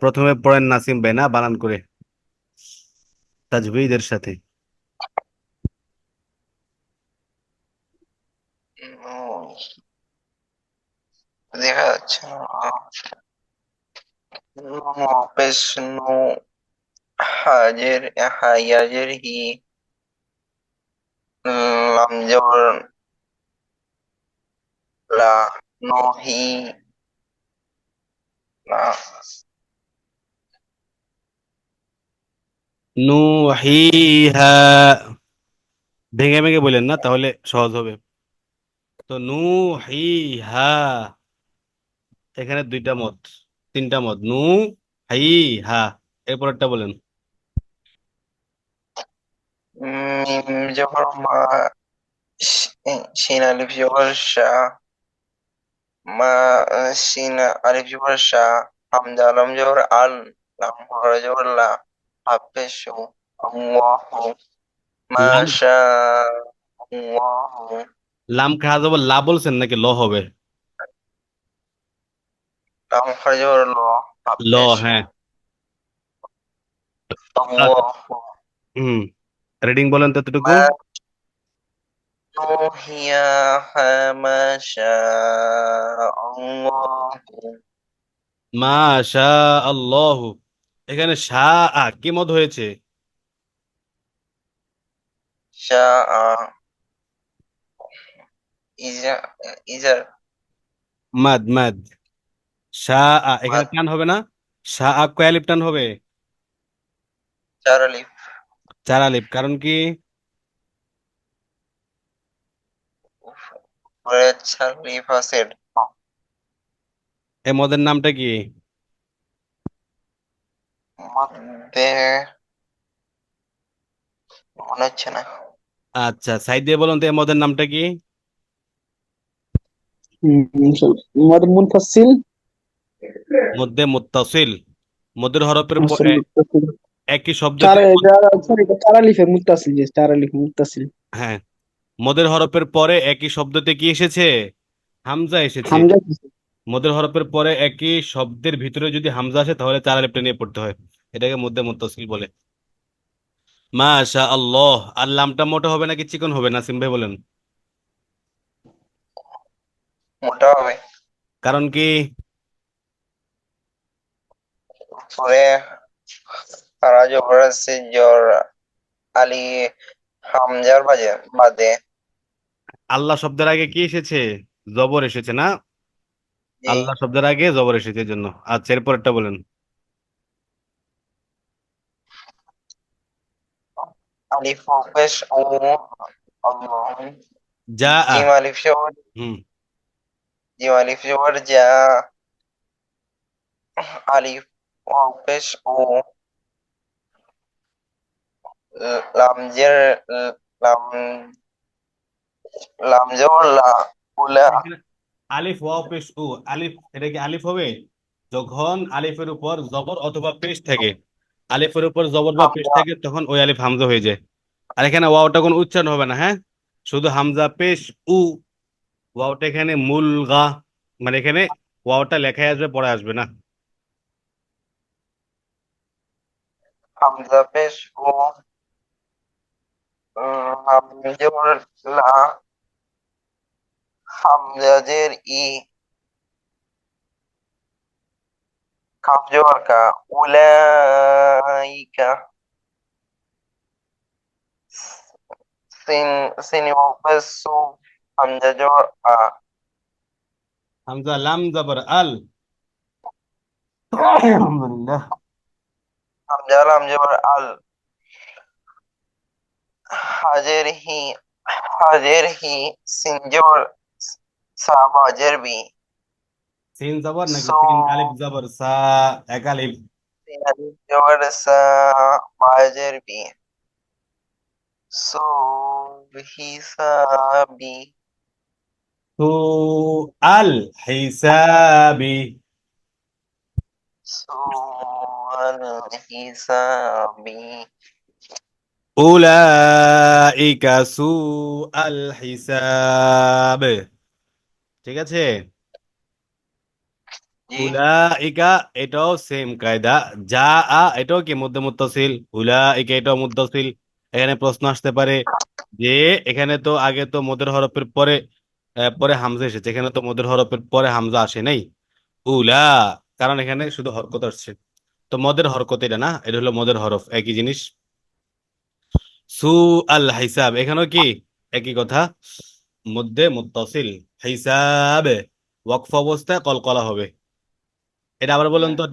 প্রথমে পড়েন নাসিম ভাই, না বানান করে তাজবীদের সাথে। নো, দেখা যাচ্ছে না। নো পেশ নো, হাজের হায়াজের হি, লাম জবর লা, নো হি, লা। নুহিহা, ভেঙে ভেঙে বলেন না, তাহলে সহজ হবে। তো নুহিহা, এখানে দুইটা মত, তিনটা মত। নু হাই হা, এরপরটা বলেন। মিম জবর মা, শিন আলিফ জবর শা, মা, শিন আলিফ জবর শা, হামজা লাম জবর আল, লাম হরা জবর লা, হাফেশু, আল্লাহু, লাম, মাশা আল্লাহু, লাম খাওয়া যাবো, লা বলছেন নাকি ল হবে? লাম হরা জবর ল, ল, হাফেশু, হ্যাঁ। আচ্ছা, আল্লাহু, হুম, রিডিং বলেন তো এতটুকু। মা نوحيها ما شاء الله মাশা আল্লাহ, এখানে কি মত হয়েছে? شاء إذا إذا মাদ মাদ, ما এখানে টান হবে না? কয় আলিফ টান হবে? تعرف চার আলিফ, কারণ কি? تعرف فاسد এ মদের নামটা কি? মধ্যে মনে হচ্ছে না। আচ্ছা, সাইড দিয়ে বলুন তো এ মদের নামটা কি? مد منفصل. মধ্যে মুত্তাসিল, মধ্যের হরফের مصل متصل. একই শব্দতে চার সরি চার আলিফে মুত্তাসিল, যে চার আলিফে মুত্তাসিল। হ্যাঁ, মদের হরফের পরে একই শব্দতে কি এসেছে? হামজা এসেছে। হামজা। মদের হরফের পরে একই শব্দের ভিতরে যদি হামজা আসে তাহলে চার আলিফটা নিয়ে পড়তে হয়, এটাকে মধ্যে মুত্তাসিল বলে। মাশা আল্লাহ, আর লামটা মোটা হবে নাকি চিকন হবে, নাসিম ভাই বলেন। মোটা হবে। কারণ কি? পরে তারা জবর আছে জর আলী হামজার বাজে বাদে আল্লাহ শব্দের আগে কি এসেছে? জবর এসেছে না? যে আল্লাহ শব্দের আগে জবর এসেছে এর জন্য। আচ্ছা, এরপরটা বলেন। আলিফ পেশ ও আল্লাহ, যা আ, জিম আলিফ জবর হুম, জিম আলিফ জবর যা, আলিফ ওয়াও পেশ ও, লাম জের লাম লাম জবর লা, উলা, এখানে আলিফ ওয়াও পেশ উ, আলিফ, এটা কি আলিফ হবে যখন আলিফের উপর জবর অথবা পেশ থাকে? আলিফের উপর জবর বা পেশ হামজা থাকে তখন ওই আলিফ হামজা হয়ে যায়। আর এখানে ওয়াওটা কোনো উচ্চারণ হবে না, হ্যাঁ, শুধু হামজা পেশ উ। ওয়াওটা এখানে মূল গা, মানে এখানে ওয়াওটা লেখায় আসবে, পড়ে আসবে না। হামজা পেশ ও, হাম জবর লা, হামজা জের ই, কাফ জবর কা, উলাইকা, সিন সিন ওয়াও পেশ সু, হামজা জবর আ, হামজা লাম জবর আল, আলহামদুলিল্লাহ। হামজা লাম জবর আল, হাজের হি, হাজের হি, সিন জবর সা, বাজের বি, সিন জবর নাকি সো, সিন আলিফ জবর সা? এক আলিফ। সিন আলিফ জবর সা, বাজের বি, সো হিসাবি, সু আল হিসাবি, সো আল হিসাবি। উলাইকা সু আল হিসাব। ঠিক আছে। জি উলাইকা এটাও সেম কায়দা। যা এটাও কি মধ্যে মুত্তাসিল, উলাইকা এটাও মুত্তাসিল। এখানে প্রশ্ন আসতে পারে যে এখানে তো আগে তো মদের হরফের পরে পরে হামজা এসেছে, এখানে তো মদের হরফের পরে হামজা আসে নাই। উলা, কারণ এখানে শুধু হরকত আসছে, তো মদের হরকত এটা না, এটা হলো মদের হরফ, একই জিনিস। সু আল হিসাব, এখানেও কি একই কথা, মধ্যে মুত্তাসিল। হিসাবে ওয়াকফ অবস্থায় কলকলা হবে। এটা আবার বলুন তো,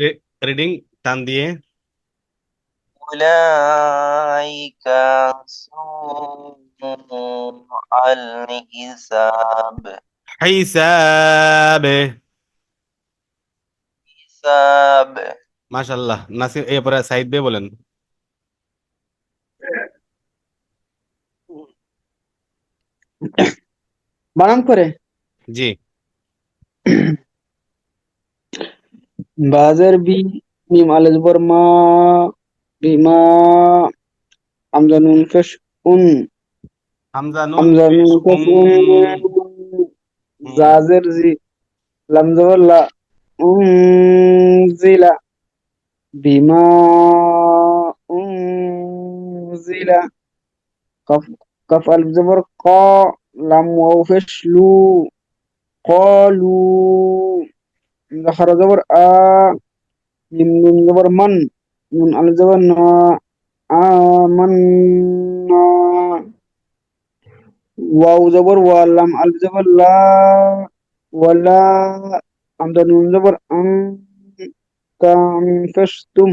রিডিং টান দিয়ে। أولئك سوء الحساب হিসাবে। حساب মাশাল্লাহ নাসির, এরপরে সাইদ বে বলেন। বানান করে জি। বাজার বি মিম আলিফ জবর মা বিমা আমজা নুন পেশ উন হামজা নুন আমজা পেশ নুন পেশ উন হুম। জাজের জি লাম জবর লা জিলা বিমা জিলা কফ কফ আলিফ জবর ক লাম ওয়াও পেশ লু কলু জবর আ মিম নুন জবর মান নুন আলিফ জবর না আমান্না ওয়াও জবর ওয়া লাম আলিফ জবর লা ওয়ালা আমদা নুন জবর তাম ফাশতুম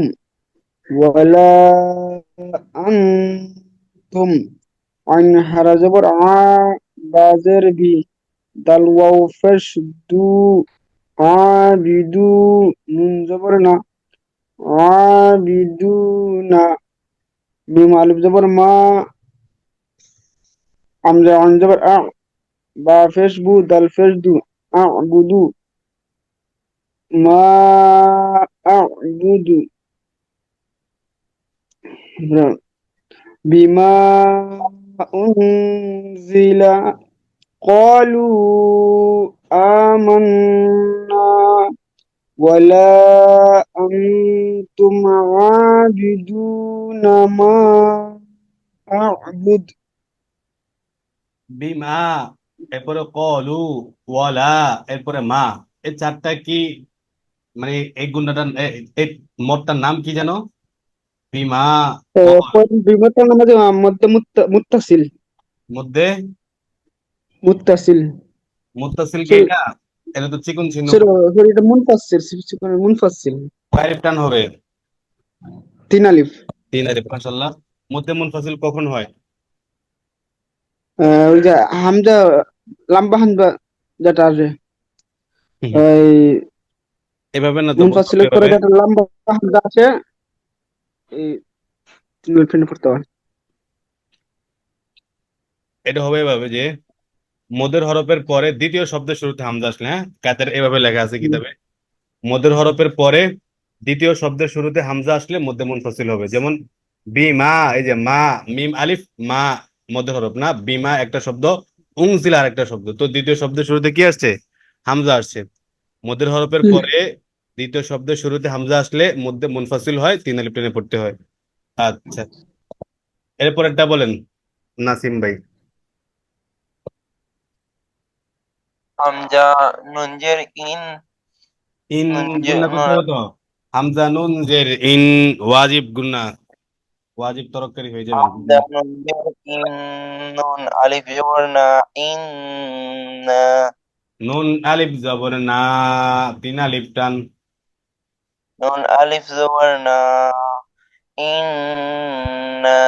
ওয়ালা আনতুম আইন হারা জবর বাজের বি দাল ওয়াও ফাশ দু আবিদু নুন জবর না আবিদুনা মিম আলিফ জবর মা আমজা আইন জবর বা ফেসবু দাল ফেসদু আ'বুদু মা আ'বুদু বিমা উনজিলা ক্বালু আমান্না ওয়ালা আনতুম আবিদুনা মা আ'বুদ বিমা, এরপরে কলু, ওয়ালা, এরপরে মা। এই চারটা কি, মানে এই গুণটার এই মতটার নাম কি যেন? বিমা, কল, বিমাটার নামাজে মধ্যে মুত্তাসিল মধ্যে মুত্তাসিল মুত্তাসিল কি সরি এটা? এটা তো চিকুন চিহ্ন। সরি সরি এটা মুনফাসিল কয় আলিফ টান হবে? তিন আলিফ তিন আলিফ, মাশাআল্লাহ। মধ্যে মুনফাসিল কখন হয়? ওই যে হামজা লম্বা হামজা যেটা আছে হুম। ওই এভাবে না তো, বলতে হবে মুনফাসিলের পরে এভাবে। যেটা লম্বা হামজা আছে এই তিন আলিফ টেনে পড়তে হয়। এটা হবে এভাবে যে মদের হরফের পরে দ্বিতীয় শব্দের শুরুতে হামজা আসলে, হ্যাঁ কাতের এভাবে লেখা আছে হুম, কিতাবে। মদের হরফের পরে দ্বিতীয় শব্দের শুরুতে হামজা আসলে মধ্যে মুনফাসিল হবে। যেমন বিমা, এই যে মা, মিম আলিফ, মা মদের হরফ না, বিমা একটা শব্দ, উংজিল আর একটা শব্দ, তো দ্বিতীয় শব্দের শুরুতে কি আসছে? হামজা আসছে। মদের হরফের হুম। পরে দ্বিতীয় শব্দের শুরুতে হামজা আসলে মধ্যে মুনফাসিল হয়, তিন আলিফ টেনে পড়তে হয়। আচ্ছা, এরপরেরটা বলেন নাসিম ভাই। হামজা নুনজের ইন নুনজের গুন্না করতে হবে তো, হামজা নুন জের ইন, ওয়াজিব গুন্না, ওয়াজিব তরকারি হয়ে যাবেন। হামজা নুনজের নুন আলিফ জবর না না নুন আলিফ জবর না, তিন আলিফ টান। নুন আলিফ জবর না ইন্না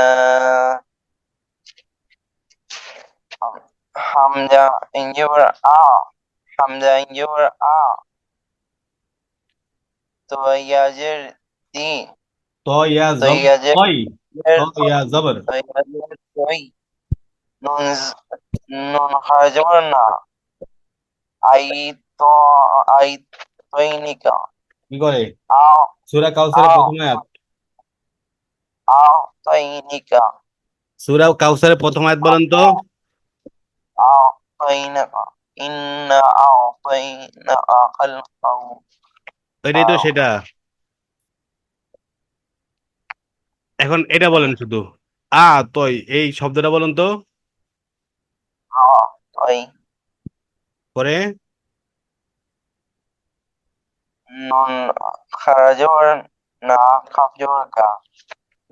হামজা ইনজবর হামজা ইনজবর তো ইয়াজের দি তো ইয়া তো জব, ইয়াজের তই, তো ইয়া জবর। তো ইয়াজের তই নুন নুন খারা জবর না আই তো আই তৈনিকা কি করে? আ সূরা আ কাউসারের প্রথম আয়াত, আ তৈনিকা সূরা কাউসারের প্রথম আয়াত বলেন তো। أعطيناك إنا أعطيناك القوم এটাই তো সেটা। এখন এটা বলেন শুধু তই, এই শব্দটা বলুন তো। طي পরে نون خرجور نا خفجور كا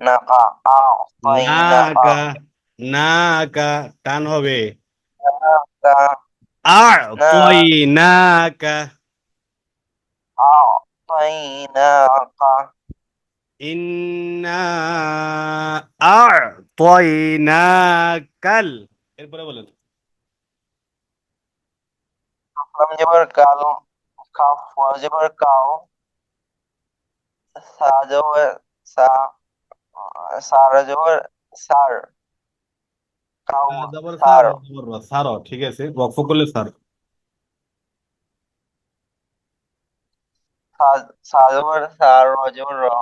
نقا নাকা, أعطيناك নাকা টান হবে। كا نا আ'তাইনাকা, أعطيناك ইন্না আ'তাইনাকাল। এরপরে বলেন। لم جبر كال كاف وجبر كاو سا جبر سا سار جبر سار كاو জবর সার, سار জবর রা, সার, ঠিক আছে, ওয়াকফ করলে সার। سا سا جبر سار وجبر را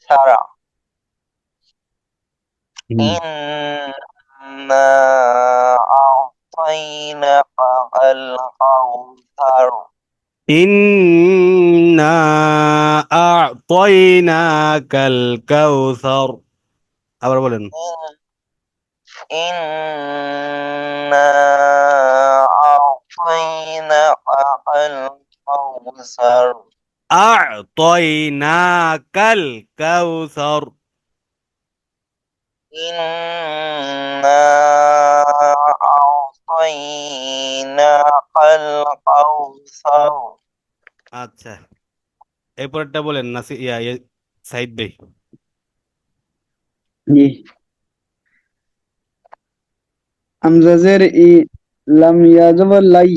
سارا হুম। إنا أعطيناك الكوثر ইন্না আ'তাইনাকাল কাউসার। আবার বলেন। إنا أعطيناك الكوثر আ'তাইনাকাল কাউসার। إنا أعطيناك الكوثر আচ্ছা, এরপরটা বলেন নাসি সাইদ ভাই। জি। আমজাজের ই, লাম ইয়া জবর লাই,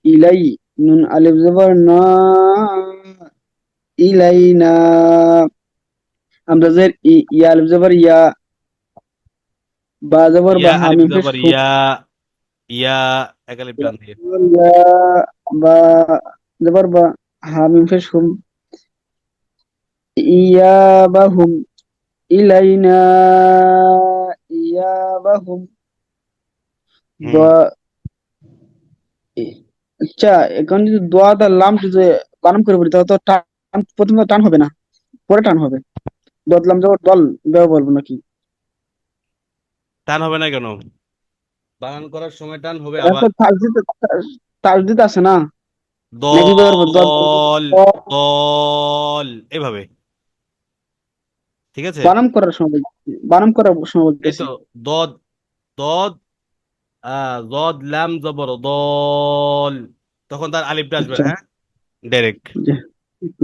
ইলাই, নুন আলিফ জবর না, ইলাইনা। আমজাজের ই, ইয়া আলিফ জবর ইয়া, বা জবর ইয়া বা, আলিফ হামিম পেশ জবর হু, ইয়া, ইয়া এক আলিফ টান দিয়ে। ইয়া, বা জবর বা, হামিম পেশ হুম, ইয়া বা হুম, ইলাইনা, ইয়া বা হুম। হুম। দ- আচ্ছা, এখন যদি দোয়া দা লাম যদি বানান করে বলি তাহলে তো টান, প্রথমে টান হবে না, পরে টান হবে। দদলাম যাবো দল, এভাবে বলবো নাকি? টান হবে না কেন? বানান করার সময় টান হবে এখন আবার। তো তাসদিদ, তাসদিদ আছে না, নাকি বলবো দল, দল, এভাবে, ঠিক আছে। বানাম করার সময় বলতেছি, বানাম করার সময় এই বলতেছি। তো দদ, দদ, দদ লাম জবর দল, তখন তার আলিফটা আসবে, আচ্ছা, হ্যাঁ, ডাইরেক্ট। জি।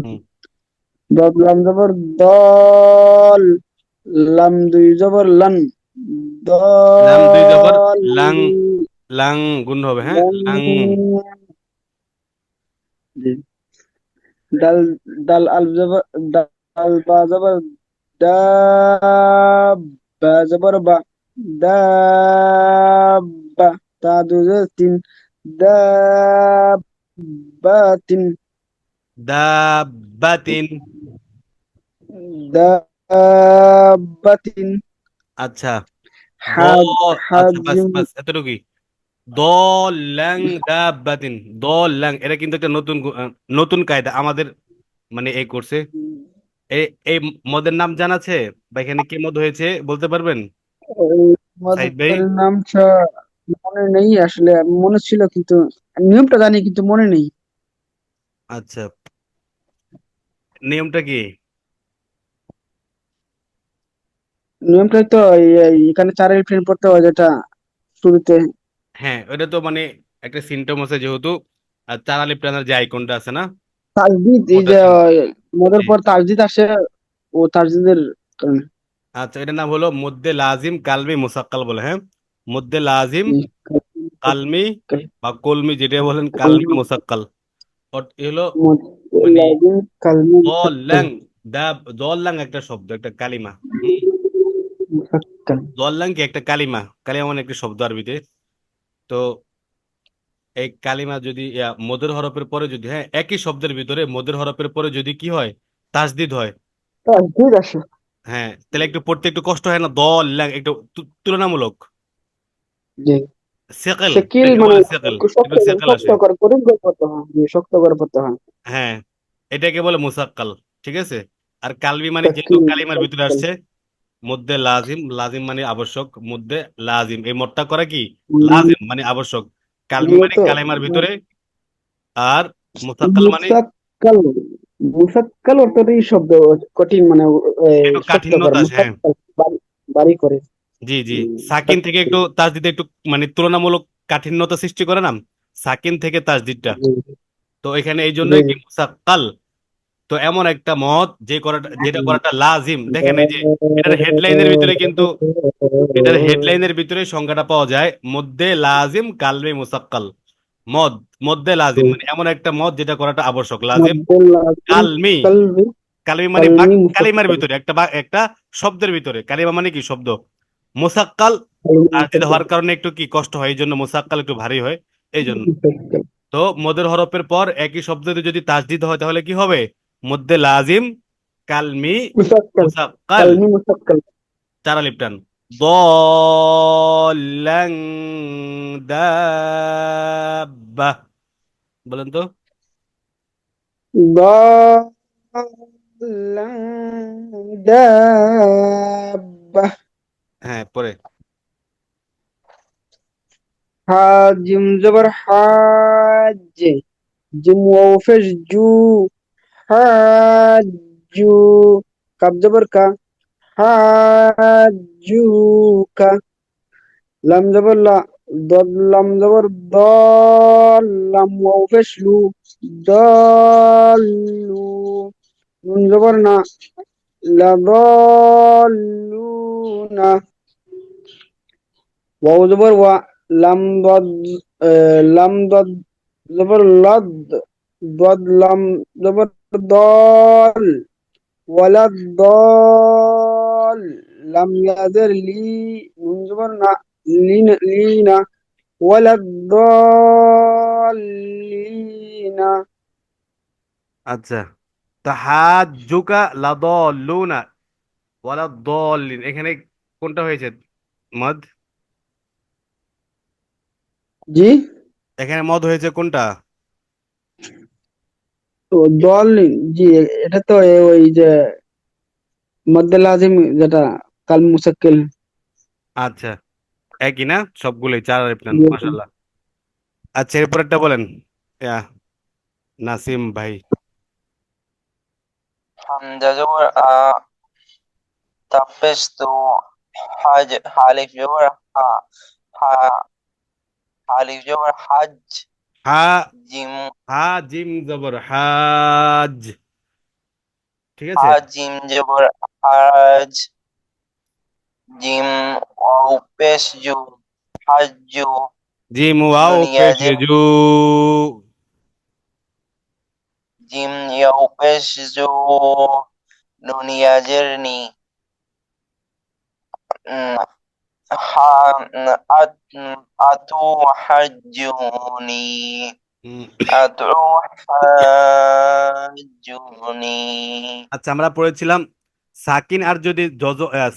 হুম। দদলাম জবর দল, লাম দুই জবর লান, লাম দুই জবর দল, লাং, লাং গুণ হবে, হ্যাঁ, লান, লাং। জি। ডাল, ডাল আল জবর, ডাল বা জবর দা, বা জবর বা, দাব্বা, তা দুই জবর তিন, দাব্বাতিন, দাব্বাতিন। দাব্বাতিন। আচ্ছা, দ, হাদ, আচ্ছা, বাস হাজিম। বাস এতটুকুই। দল্লাং দাব্বাতিন, দল্লাং, এটা কিন্তু একটা নতুন নতুন কায়দা আমাদের, মানে এই কোর্সে। এই এই মদের নাম জানা আছে বা এখানে কি মদ হয়েছে বলতে পারবেন এই সাইদ ভাই? মদের নামটা মনে নেই আসলে, মনে ছিল কিন্তু, নিয়মটা জানি কিন্তু মনে নেই। আচ্ছা, নিয়মটা কি? নিয়মটা তো এখানে চার এলিফেন্ট পড়তে হয় যেটা শুরুতে। হ্যাঁ, ওটা তো মানে একটা সিনটম আছে যেহেতু, আর চার আলিফ টানার যে আইকনটা আছে না তাজদিদ, এই মদের যে জন্য। মদের জি। পর তাজদিদ আসে, ও তাজদিদের কারণে। আচ্ছা, এটার নাম হলো মদ্দে লাজিম কালমি মুসাক্কাল বলে, হ্যাঁ, মদ্দে লাজিম কালমি বা কলমি, যেটা বলেন কালমি মুসাক্কাল। এ হলো মানে কালমি মুসাক্কাল, দল্লাং, দল্লাং একটা শব্দ, একটা কালিমা। হুম। মুসাক্কাল। দল্লাং কি একটা কালিমা, কালিমা মানে একটা শব্দ আরবিতে। তো এই কালিমা যদি মদের হরফের পরে যদি, হ্যাঁ, একই শব্দের ভিতরে মদের হরফের পরে যদি কি হয়, তাসদিদ হয়, তাজদিদ আসে, হ্যাঁ, তাহলে একটু পড়তে একটু কষ্ট হয় না, দল্লাং একটু তুলনামূলক যে সেকেল, সেকিল এটাকে মানে বলে সেকেল, শক্ত, একটু সেকেল শক্ত আসে। করে কঠিন করে পড়তে হয়, যে শক্ত করে পড়তে হয়। হ্যাঁ, এটাকে বলে মুসাক্কাল। ঠিক আছে। আর কালবি মানে যেহেতু সাকিন কালিমার ভিতরে আসছে, মধ্যে লাজিম, লাজিম মানে আবশ্যক, মধ্যে লাজিম, এই মতটা করা কি লাজিম মানে আবশ্যক, কালবি মানে মূলত কালেমার ভিতরে, আর মুসাক্কাল মানে মুসাক্কাল মুসাক্কাল অর্থটাই শব্দ কঠিন মানে একটু শক্তকর কাঠিন্যতা আসে, হ্যাঁ। মুসাক্কাল বাড়ি করে। জি জি। সাকিন থেকে মুসাক্কাল একটু তাসদিদে একটু মানে তুলনামূলক কাঠিন্যতা সৃষ্টি করে না, সাকিন থেকে তাসদিদটা। জি তো এখানে এই জি জন্যই কি মুসাক্কাল। তো এমন একটা মত যে করাটা, যেটা করাটা লাজিম, দেখেন এই যে এটার হেডলাইনের ভিতরে কিন্তু, এটার হেডলাইনের ভিতরে সংখ্যাটা পাওয়া যায়, মধ্যে লাজিম কালবে মুসাক্কাল। মদ, মধ্যে লাজিম মানে এমন একটা মদ যেটা করাটা আবশ্যক, লাজিম মদ্দুল লাজিম কালমি। কালবি কালিমা মানে কালমি কালিমার মুসাক্কাল ভিতরে একটা একটা শব্দের ভিতরে, কালিমা মানে কি শব্দ, মুসাক্কাল। কালমি আর যেটা মুসাক্কাল হওয়ার কারণে একটু কি কষ্ট হয়, এই জন্য মুসাক্কাল একটু ভারী হয়, এই জন্য। মুসাক্কাল তো মদের হরফের পর একই শব্দে যদি তাসদিদ হয় তাহলে কি হবে, মধ্যে লাজিম কালমি মুসাক্কাল মুসাক্কাল। কালমি মুসাক্কাল চার আলিফ টান। দল্লাং দাব্বা, বলেন তো। ضالا دابة হ্যাঁ, পরে। حاجم زبر حاج جم وفش جو حاجو كاب زبر كا حاجوك لم زبر لا ضد لم زبر ضال لم وفش لو ضالو نون زبر نا لضالون واو زبر و لم ضد لم ضد زبر لض ضد لم زبر ضال ولا الضال لم يزر لي نون زبر نا لينا ولا الضالين আচ্ছা, তাহাজ্জুকা লাদাল্লুনা ওয়ালা দলিন, এখানে কোনটা হয়েছে মদ? জি এখানে মদ হয়েছে কোনটা? তো দল জি এটা তো ওই যে মদ্দে লাজিম যেটা কাল মুসাক্কিল আচ্ছা, একই না সবগুলোই, চার আলিফ টান, মাশাআল্লাহ। আচ্ছা, এরপরেরটা বলেন, ইয়া, নাসিম ভাই। হামজা জবর তাপেস্তু, হালিফ জবর হা, হা হালিফ জবর হাজ, হা, জিম হা জিম জবর হাজ, ঠিক আছে। জিম জবর হাজ, জিম ওয়াও পেশ জু, হাজ্জু, জিম ওয়াও পেশ নুনিয়াজের জু, জিম ইয়াও পেশ জু, নুনিয়াজের নি, উম, হা আত আতু হাজ্জুনি, উম, আতু হাজ্জুনি। আচ্ছা, আমরা পড়েছিলাম সাকিন আর যদি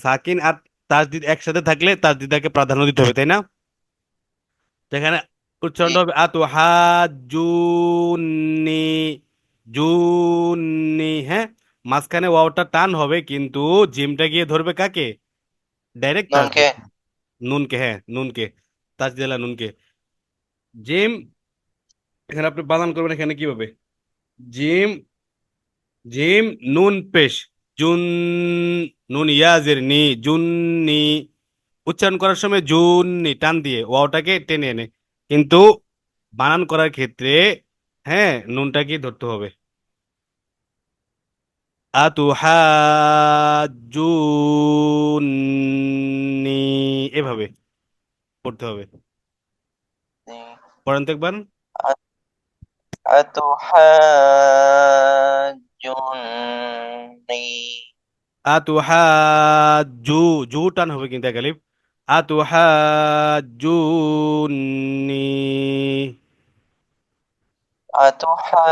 সাকিন আর তাসদিদ একসাথে থাকলে তাসদিদাকে প্রাধান্য দিতে হবে, তাই না? যেখানে উচ্চারণটা হবে আতু হাজুনি, জুনি, হ্যাঁ। মাঝখানে ওয়াওটা টান হবে, কিন্তু জিমটা গিয়ে ধরবে কাকে? ডাইরেক্ট নুনকে তাসদিদ, নুনকে, হ্যাঁ নুনকে, তাসদিলা নুনকে। জিম, এখানে আপনি বানান করবেন, এখানে কিভাবে, জিম, জিম নুন পেশ, জুন, নুন ইয়াজের নি, জুননি। উচ্চারণ করার সময় জুননি টান দিয়ে ওয়াওটাকে টেনে এনে, কিন্তু বানান করার ক্ষেত্রে, হ্যাঁ, নুনটাকে ধরতে হবে। আতুহাজ্জুনি, এভাবে পড়তে হবে। পড়েন তো একবার। আতুহাজ্জুনি, আতুহাজ্জু, জু টান হবে কিন্তু একালিপ। আতুহাজ্জুনি, আতুহাজ্জুনি।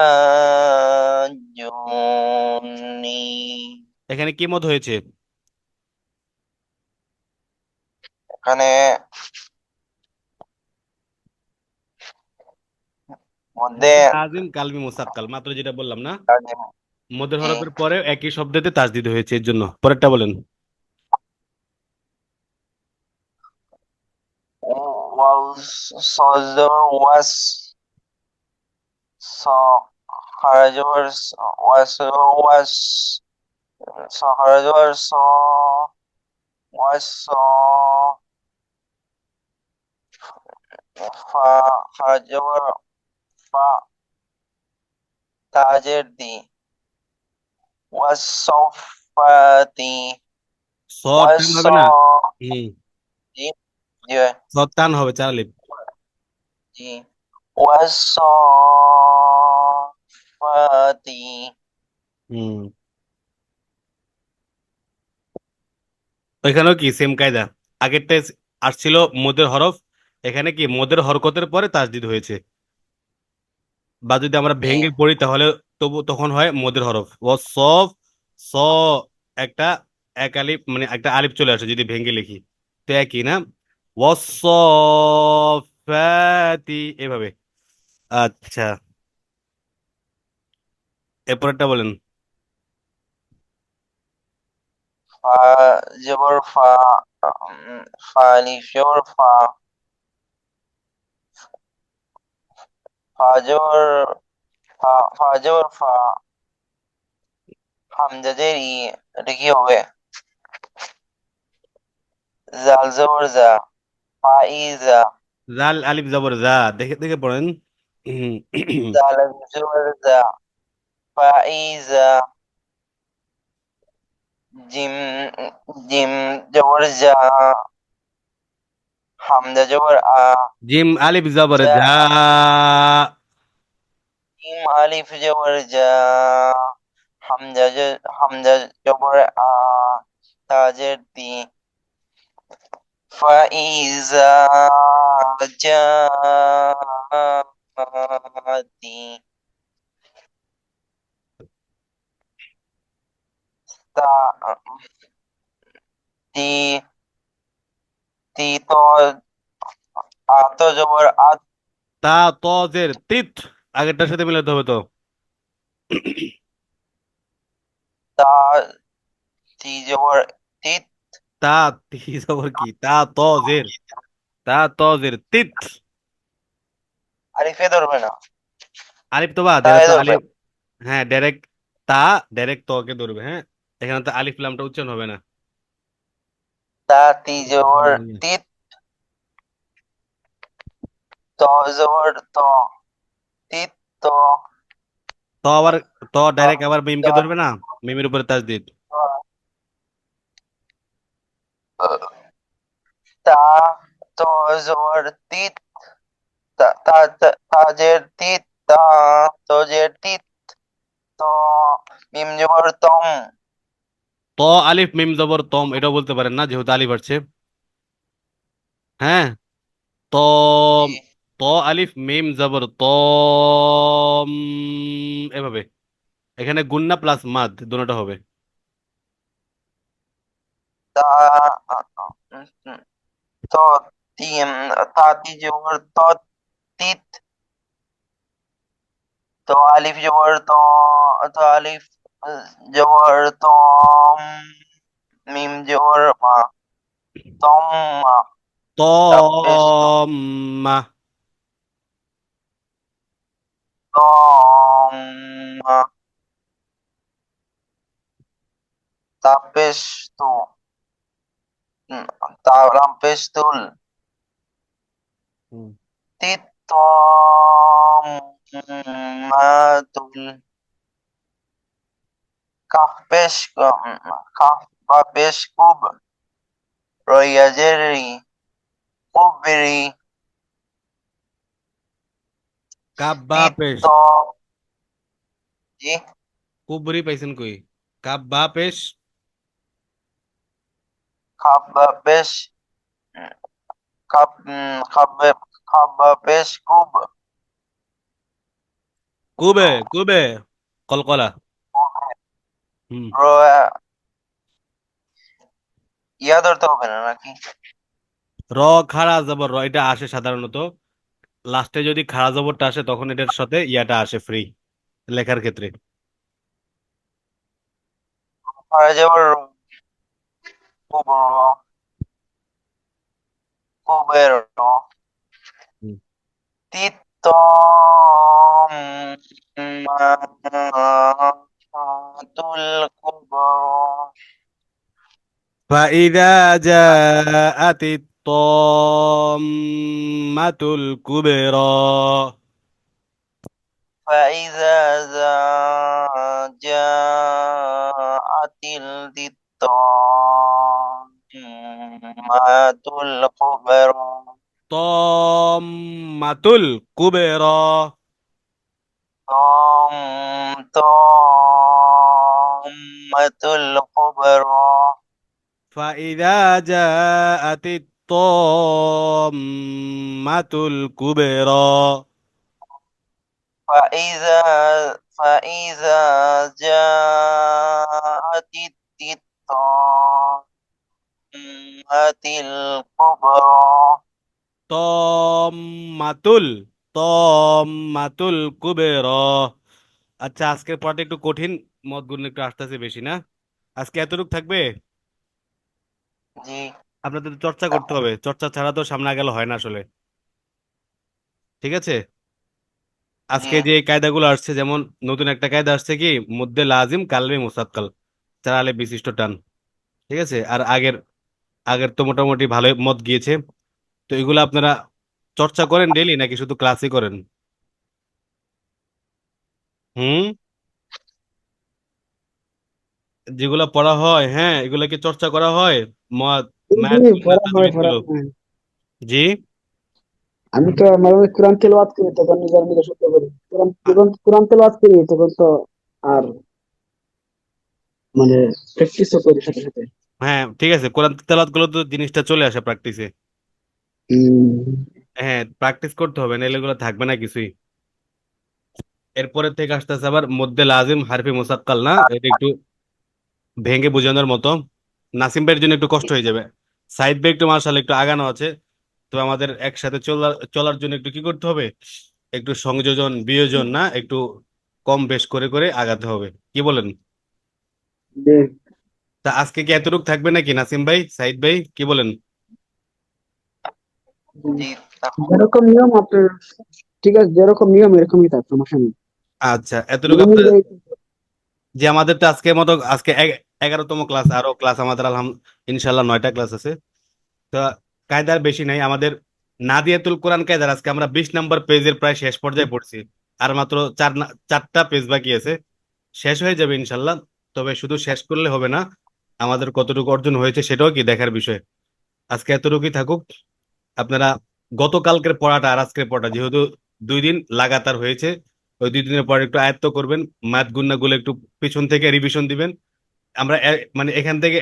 এখানে কি মত হয়েছে? এখানে মধ্যে লাজিম কালমি মুসাক্কাল, মাত্র যেটা বললাম না, লাজিম। মদের জি। হরফের পরে একই শব্দতে তাসদিদ হয়েছে, এর জন্য। পরেরটা বলেন। ওয়াও সজর ওয়াস স খারাজর ওয়াস ওয়াস স খারাজর স ওয়াস স ফা খারাজর ফা তাজের দি ওয়াস সফাতি সদ ওয়াস টান স হবে না। হুম। জি জি ভাই, সদ টান হবে, চার আলিফ। জি ওয়াস সফাতি। হুম। ওইখানেও কি সেম কায়দা, আগেরটা আসছিল মদের হরফ, এখানে কি মদের হরকতের পরে তাসদিদ হয়েছে। বা যদি আমরা জি ভেঙে পড়ি তাহলে তবু তখন হয় মদের হরফ ও সফ, স একটা এক আলিফ, মানে একটা আলিফ চলে আসে যদি ভেঙে লিখি, তো একই না। ওয়াসফাতি, এভাবে। আচ্ছা, এরপরটা বলেন। ফা জবর ফা ফা আলিফ জবর ফা ফা জবর ফা জবর ফা হামজা জের ই, এটা কি হবে? জাল জবর জা ফা ই জা জাল আলিফ জবর যা, দেখে দেখে পড়েন। হুম। জাল আলিফ জবর জা ফা ই জা জিম জিম জবর জা হামজা জবর আ জিম আলিফ জবর জা যা। জিম আলিফ জবর জা হামজা জবর আ তাজের দি فإذا جاءت تا- তি তি তো আত জবর আত তা তজের তিত, আগেরটার সাথে মিলাতে হবে তো। তা তি জবর তিত তা তি জবর কি, তা তজের, তা তজের তিত। আলিফে ধরবে না, আলিফ তো বাদ, এটা তাই তো ধরবে। আলিফ। হ্যাঁ, ডাইরেক্ট তা, ডাইরেক্ট তকে ধরবে, হ্যাঁ। এখানে তো আলিফ লামটা উচ্চারণ হবে না। তা তি জবর তিত ত জবর ত তিত ত তো আবার, তো ডাইরেক্ট আবার ত মিমকে ধরবে না, মিমের উপরে তাসদিদ। তা ত জবর তিত তাজের তিত তা তজের তিত ত মিম জবর তম তো আলিফ মিম জবর তম, এটাও বলতে পারেন না যেহেতু আলিফ আসছে। হ্যাঁ, তো জি তো আলিফ মিম জবর তম, এভাবে। এখানে গুন্না প্লাস মাদ দুটোটা হবে। তা ত তিম তাতি জবর ত তিত তো আলিফ জবর তো আলিফ জবর তম মিম জবর মা তম মা তাপেশ তম্মা। তম মা তাপেশ তু তারাম পেশ তুল হুম। তিত তম মা তুল কাফ পেশ কাফ বা পেশ কুব রয়াজেরি কুবরি কাব্বা তিত পেশ, জি কুবরি পাইছেন কই? কাব্বা পেশ, খাপ বা পেশ খাপ খাপ বা পেশ কুব কুবে কুবে, কলকলা। হুম। রয়া ইয়া ধরতে হবে না নাকি? র খাড়া জবর র, এটা আসে সাধারণত। লাস্টে যদি খাড়া জবরটা আসে তখন এটার সাথে ইয়াটা আসে ফ্রি লেখার ক্ষেত্রে। খরজবর কুবর কুবের হুম। তিতম মাতুল কুবর فإذا جاءت الطامة الكبرى. فإذا جاءت الطامة الكبرى طامة الكبرى. طامة الكبرى فإذا جاءت الطامة الكبرى. فإذا جاءت الطامة الكبرى তম্মাতুল তম্মাতুল কুবের। আচ্ছা, আজকের পড়াটা একটু কঠিন, মত গুণ একটু আসতেছে বেশি না? আজকে এতটুকু থাকবে। জি আপনাদের তো চর্চা করতে হবে, চর্চা ছাড়া তো সামনে গেলে হয় না আসলে। ঠিক আছে, জি আজকে যে কায়দাগুলো আসছে, যেমন নতুন একটা কায়দা আসছে কি, মধ্যে লাজিম কালমে মুসাক্কাল, চার আলিফ বিশিষ্ট টান। ঠিক আছে, আর আগের আগের তো মোটামুটি ভালো মত গিয়েছে। তো এগুলো আপনারা চর্চা করেন ডেইলি নাকি শুধু ক্লাসই করেন? হুম। যেগুলা পড়া হয়, হ্যাঁ, এগুলা কি চর্চা করা হয়? মত, জি, ম্যাথ, গুণ, পড়া হয় তাজবিদ পড়া গুলো। হয়। জি। আমি তো মাঝে মাঝে কোরআন তেলাওয়াত করি, তখন নিজের নিজে শুদ্ধ করি। কোরআন আ- যখন কোরআন তেলাওয়াত করি তখন তো আর মানে প্র্যাকটিসও করি সাথে সাথে। হ্যাঁ, ঠিক আছে, কোরআন তেলাওয়াত গুলো তো জিনিসটা চলে আসে প্র্যাকটিসে। হম। হ্যাঁ, প্র্যাকটিস করতে হবে, নাহলে এগুলো থাকবে না কিছুই। এরপরে থেকে আসতেছে আবার মধ্যে লাজিম হারফি মুসাক্কাল, না এটা একটু ভেঙে বোঝানোর মতো। নাসিম ভাইয়ের জন্য একটু কষ্ট হয়ে যাবে। সাইদ ভাই একটু মার্শাল একটু আগানো আছে। তো আমাদের একসাথে চলার চলার জন্য একটু কি করতে হবে, একটু সংযোজন বিয়োজন না একটু কম বেশ করে করে আগাতে হবে। কি বলেন? তা আজকে কি এতটুকু থাকবে নাকি নাসিম ভাই, সাইদ ভাই, কি বলেন? জি যেরকম নিয়ম আপনার, ঠিক আছে, যেরকম নিয়ম এরকমই থাক, সমস্যা নেই। আচ্ছা, এতটুকু নিয়ম আপনার। অনুযায়ী। যে আমাদের তো আজকের মতো আজকে 11তম ক্লাস, আরো ক্লাস আমাদের ইনশাল্লাহ 9টা ক্লাস আছে। তো কায়দার বেশি নাই আমাদের। নাদিয়াতুল কোরআন কায়দার আজকে আমরা 20 নম্বর পেজের প্রায় শেষ পর্যায়ে পড়ছি। আর মাত্র 4টা পেজ বাকি আছে, শেষ হয়ে যাবে ইনশাল্লাহ। তবে শুধু শেষ করলে হবে না, আমাদের কতটুকু অর্জন হয়েছে সেটাও কি দেখার বিষয়। আজকে এতটুকুই থাকুক। আপনারা গতকালকের পড়াটা আর আজকের পড়াটা যেহেতু 2 দিন লাগাতার হয়েছে, ওই 2 দিনের পর একটু আয়ত্ত করবেন। ম্যাথ গুলো একটু পিছন থেকে রিভিশন দিবেন। আমরা মানে এখান থেকে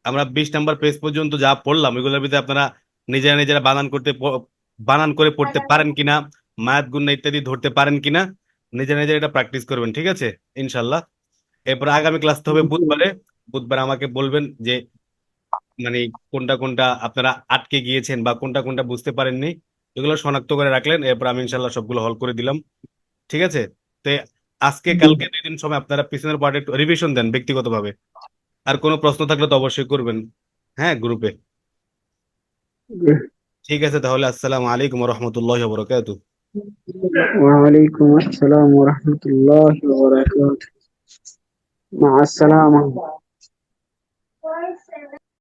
আমরা 20 নম্বর পেজ পর্যন্ত যা পড়লাম এগুলোর ভিতরে আপনারা নিজেরা নিজেরা বানান করে পড়তে পারেন কিনা, ম্যাথ গুণ ইত্যাদি ধরতে পারেন কিনা, নিজেরা নিজেরা এটা প্র্যাকটিস করবেন। ঠিক আছে, ইনশাল্লাহ। এরপর আগামী ক্লাস তো হবে বুধবারে। বুধবার আমাকে বলবেন যে মানে কোনটা কোনটা আপনারা আটকে গিয়েছেন বা কোনটা কোনটা বুঝতে পারেননি, এগুলো শনাক্ত করে রাখলেন। এরপর আমি ইনশাল্লাহ সবগুলো হল করে দিলাম। ঠিক আছে। তো আজকে কালকে 2 দিন সময় আপনারা পিছনের পার্টে একটু রিভিশন দেন ব্যক্তিগতভাবে। আর কোনো প্রশ্ন থাকলে তো অবশ্যই করবেন, হ্যাঁ, গ্রুপে। ঠিক আছে, তাহলে আসসালামু আলাইকুম রহমতুল্লাহ বরকাতু। ওয়ালাইকুম আসসালাম ওয়া রাহমাতুল্লাহি ওয়া বারাকাতুহু। মা আসসালামা।